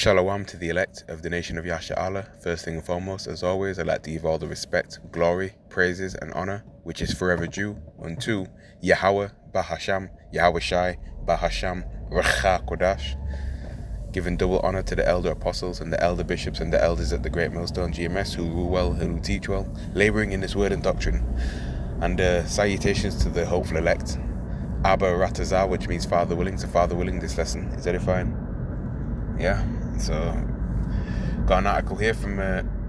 Shalom to the elect of the nation of Yasha Allah. First thing and foremost, as always, I'd like to give all the respect, glory, praises, and honor, which is forever due, unto Yahweh, Bahasham, Yahweh Shai, Bahasham, Racha Kodash. Giving double honor to the elder apostles and the elder bishops and the elders at the Great Millstone GMS who rule well and who teach well, laboring in this word and doctrine. And salutations to the hopeful elect. Abba Ratazah, which means Father willing. So Father willing, this lesson is edifying. Yeah, so got an article here from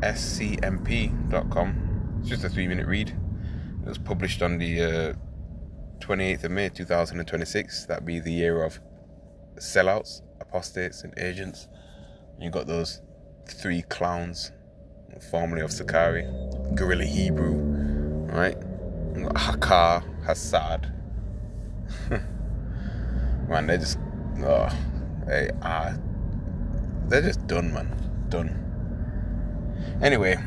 scmp.com. It's just a 3-minute read. It was published on the 28th of May 2026. That'd be the year of sellouts, apostates, and agents. You got those 3 clowns, formerly of Sakari, Guerrilla Hebrew, right? You got Hakar, Hassad. Man, they're just, they're just done, man. Done. Anyway,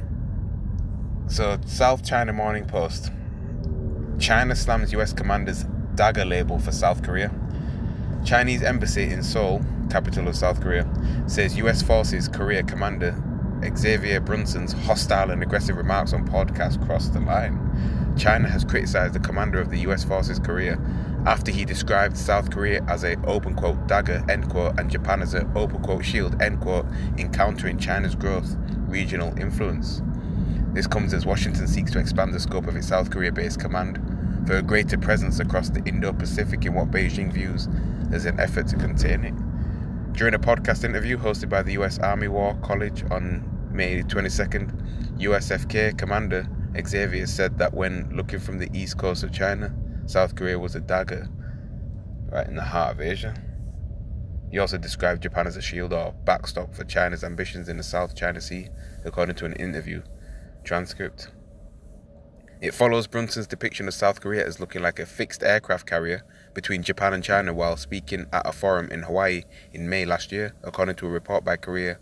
so South China Morning Post. China slams US commander's dagger label for South Korea. Chinese embassy in Seoul, capital of South Korea, says US forces Korea commander Xavier Brunson's hostile and aggressive remarks on podcast crossed the line. China has criticized the commander of the US forces Korea after he described South Korea as a open quote dagger end quote and Japan as a open quote shield end quote in countering China's growth regional influence. This comes as Washington seeks to expand the scope of its South Korea-based command for a greater presence across the Indo-Pacific in what Beijing views as an effort to contain it. During a podcast interview hosted by the US Army War College on May 22nd, USFK commander Xavier said that when looking from the east coast of China, South Korea was a dagger right in the heart of Asia. He also described Japan as a shield or backstop for China's ambitions in the South China Sea, according to an interview transcript. It follows Brunson's depiction of South Korea as looking like a fixed aircraft carrier between Japan and China while speaking at a forum in Hawaii in May last year, according to a report by Korea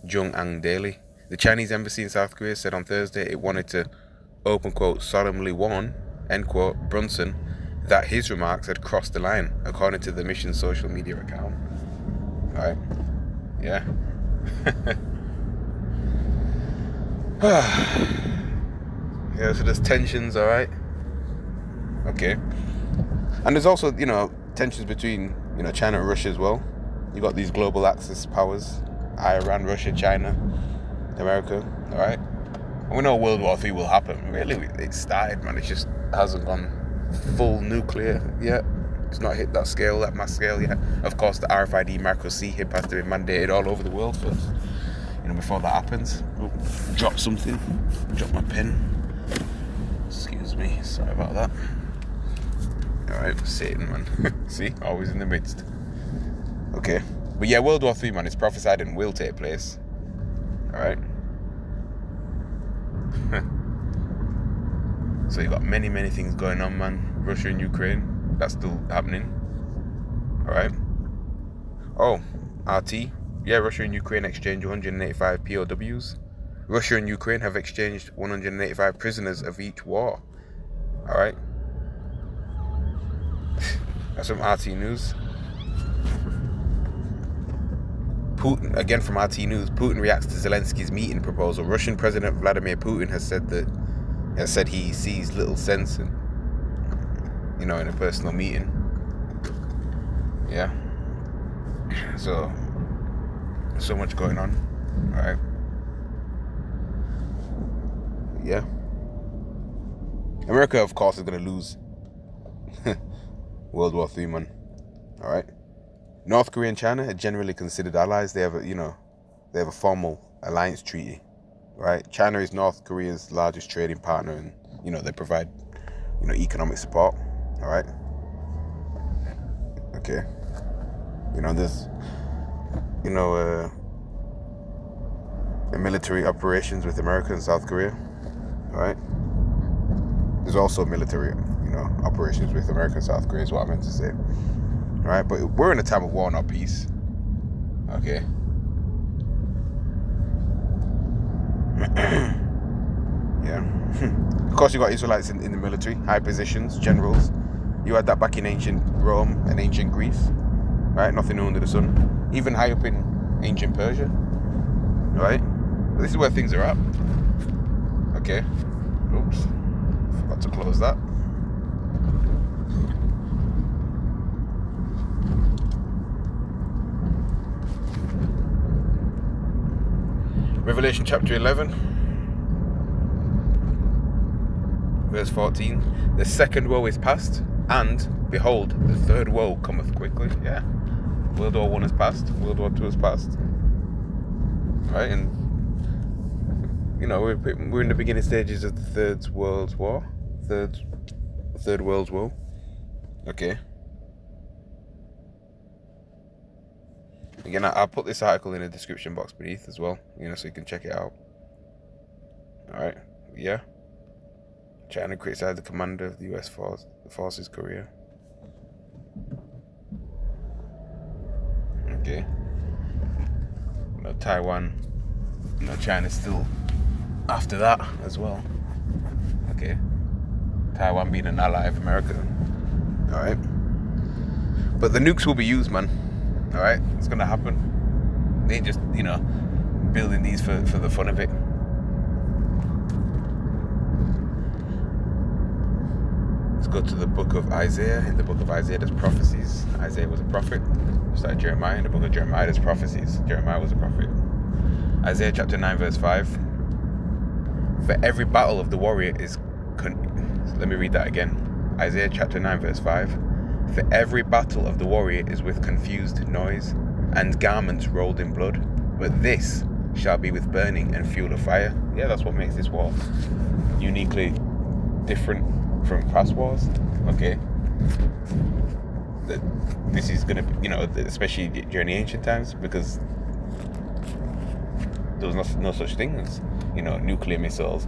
Jung-Ang Daily. The Chinese embassy in South Korea said on Thursday it wanted to, open quote, solemnly warn, end quote, Brunson that his remarks had crossed the line, according to the mission's social media account. Alright. Yeah. Yeah, so there's tensions, alright? Okay. And there's also, tensions between, China and Russia as well. You got these global axis powers, Iran, Russia, China, America, alright? And we know World War III will happen. Really, it started, man. It just hasn't gone full nuclear yet. It's not hit that scale, that mass scale yet. Of course, the RFID micro C-HIP has to be mandated all over the world first. Before that happens. Oh, drop something. Drop my pen. Excuse me. Sorry about that. Alright, Satan, man. See? Always in the midst. Okay. But yeah, World War III, man, it's prophesied and will take place. Alright. So you got many, many things going on, man. Russia and Ukraine. That's still happening. Alright. Oh, RT. Yeah, Russia and Ukraine exchanged 185 POWs. Russia and Ukraine have exchanged 185 prisoners of each war. Alright. That's from RT News. Putin, again from RT News, Putin reacts to Zelensky's meeting proposal. Russian President Vladimir Putin has said he sees little sense in, in a personal meeting. Yeah. So much going on. Alright. Yeah. America, of course, is going to lose World War III, man. Alright. North Korea and China are generally considered allies. They have a formal alliance treaty. Right? China is North Korea's largest trading partner and, they provide, economic support. Alright. Okay. There's military operations with America and South Korea, right? There's also military, operations with America and South Korea is what I meant to say, right? But we're in a time of war, not peace, okay? Yeah. Of course, you got Israelites in the military, high positions, generals. You had that back in ancient Rome and ancient Greece, right? Nothing new under the sun. Even high up in ancient Persia, right? This is where things are at. Okay. Oops. Forgot to close that. Revelation chapter 11, verse 14. The second woe is past, and behold, the third woe cometh quickly. Yeah. World War I has passed. World War II has passed. Right, and you know we're in the beginning stages of the Third World War. Third World War. Okay. Again, I'll put this article in the description box beneath as well, so you can check it out. Alright, yeah. China criticized the commander of the US forces Korea. Okay. Taiwan, China's still after that as well. Okay. Taiwan being an ally of America. Alright. But the nukes will be used, man. Alright, it's gonna happen. They ain't just, building these for the fun of it. Let's go to the book of Isaiah. In the book of Isaiah, there's prophecies. Isaiah was a prophet. Just like Jeremiah. In the book of Jeremiah, there's prophecies. Jeremiah was a prophet. Isaiah chapter 9, verse 5. For every battle of the warrior is... Let me read that again. Isaiah chapter 9, verse 5. For every battle of the warrior is with confused noise, and garments rolled in blood. But this shall be with burning and fuel of fire. Yeah, that's what makes this war uniquely different from past wars. Okay. This is going to be, especially during the ancient times, because there was no such thing as, nuclear missiles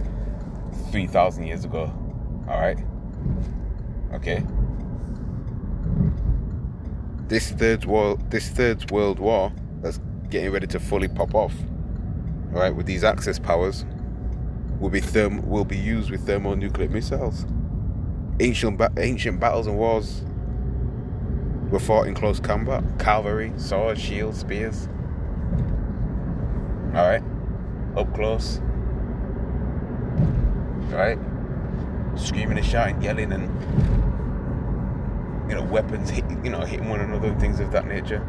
3,000 years ago. Alright? Okay. This third world war that's getting ready to fully pop off, alright, with these Axis powers, will be used with thermonuclear missiles. Ancient battles and wars were fought in close combat. Cavalry, swords, shields, spears. Alright? Up close. Alright? Screaming and shouting, yelling, and weapons hitting one another and things of that nature.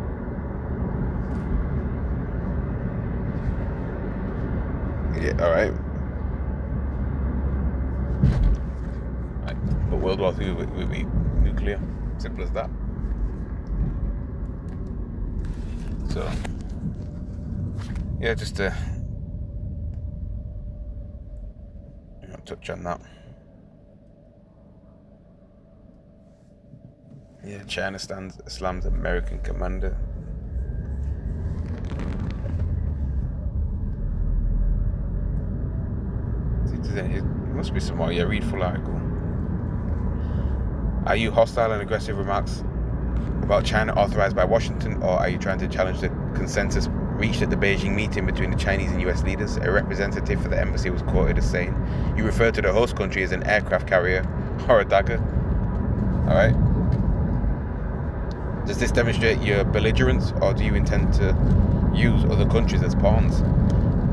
Yeah, alright. But World War II will be nuclear. Simple as that. So, yeah, just to touch on that. Yeah, China slams American commander. It must be some more. Yeah, read full article. Are you hostile and aggressive remarks about China authorized by Washington, or are you trying to challenge the consensus reached at the Beijing meeting between the Chinese and US leaders? A representative for the embassy was quoted as saying, "You refer to the host country as an aircraft carrier or a dagger." Alright. Does this demonstrate your belligerence, or do you intend to use other countries as pawns?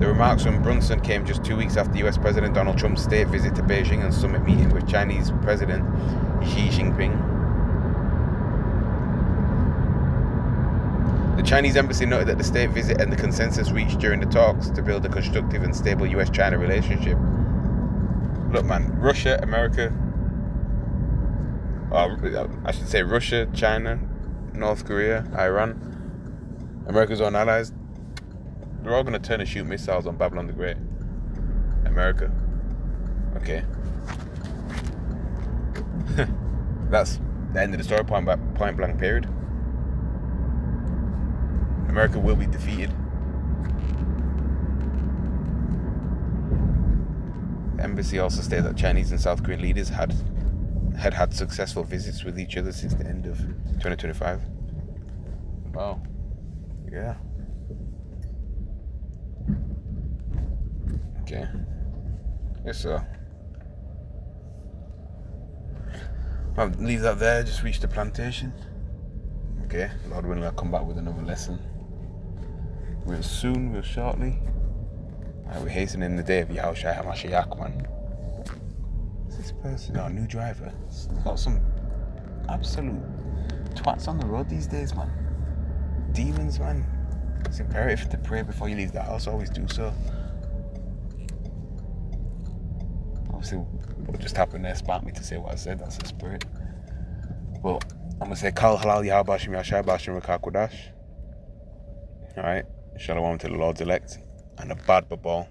The remarks from Brunson came just 2 weeks after US President Donald Trump's state visit to Beijing and summit meeting with Chinese President Xi Jinping. The Chinese embassy noted that the state visit and the consensus reached during the talks to build a constructive and stable US-China relationship. Look, man, Russia, America, I should say Russia, China, North Korea, Iran, America's own allies, they're all going to turn and shoot missiles on Babylon the Great. America. Okay. That's the end of the story, point blank period. America will be defeated. The embassy also stated that Chinese and South Korean leaders had successful visits with each other since the end of 2025. Wow. Yeah. Okay. Yes, sir. I'll leave that there. Just reached the plantation. Okay. Lord willing, I'll come back with another lesson. real soon, real shortly. We're hastening the day of Yahushua HaMashiach, man. What's this person? Oh, new driver. It's got some absolute twats on the road these days, man. Demons, man. It's imperative to pray before you leave the house. Always do so. Obviously, what just happened there sparked me to say what I said. That's the spirit. But I'm going to say, Kal Halal Yahweh Bashim Yashai Bashim Rakak Kodash. Alright. Shalom to the Lord's elect. And a bad babal.